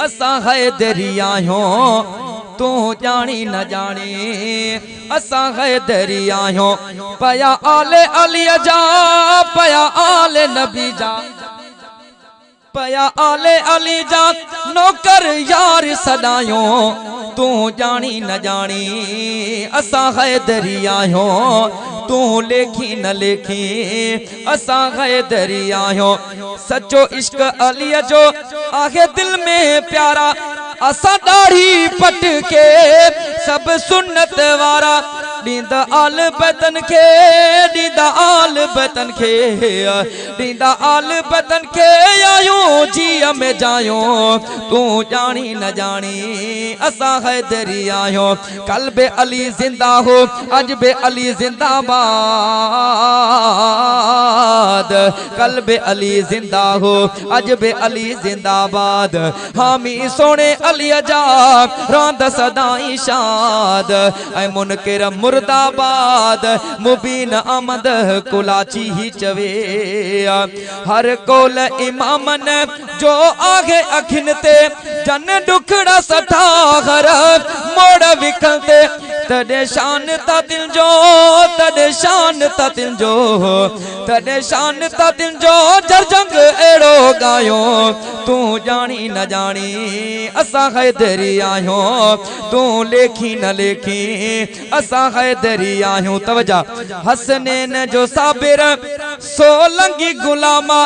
असा हैदरी आहियूं तू जानी न जानी असा हैदरी आहियूं पया आले अली जा पया आले नबी जा पया आले अली जा नौकर यार सदायूं तू जानी न जानी असा हैदरी आहियूं तू लेखी न लेखी असा हैदरी आहियूं सचो इश्क अली जो आहे दिल में प्यारा असा दाढ़ी पट के सब सुन्नत वारा दीदा आल बतन के दीदा आल बतन के दीदा आल बतन के आयो जी में जायो तू जानी न जानी असा हैदरी आयो कल्बे अली जिंदा हो अजबे अली जिंदाबाद कल्बे अली जिंदा हो अजबे अली जिंदाबाद हामी सोने अली जा रांद सदाई शाद ऐ मुनकिर मुर्दाबाद मुबीन अहमद कुलाची ही चवे हर कोल इमामन जो आगे अखिन ते जन दुखड़ा सठा घर मोड़ विखलते तदे शान ता दिल जो तदे शान ता दिल जो तदे शान ता दिल जो जरजंग एड़ो गायो तू जानी न जानी असा हैदरी आहियूं तू लेखी न लेखी असा हैदरी आहियूं तवजा हसनैन जो साबिर सोलंगी गुलामा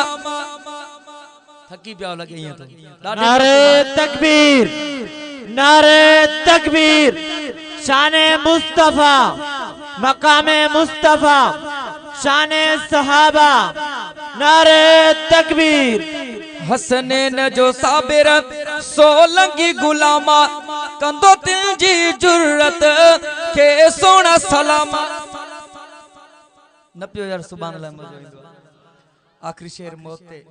थकी पिया लगे ये तो नारे तकबीर नारे तकबीर शाने मुस्तफा मकामे मुस्तफा शाने सहाबा नारे तकबीर हसनैन जो साबिर सोलंगी गुलामा कंदो दिल जी जुर्रत के सोना सलामा न पियो यार सुभान अल्लाह मजो आखिरी शेर मौत ते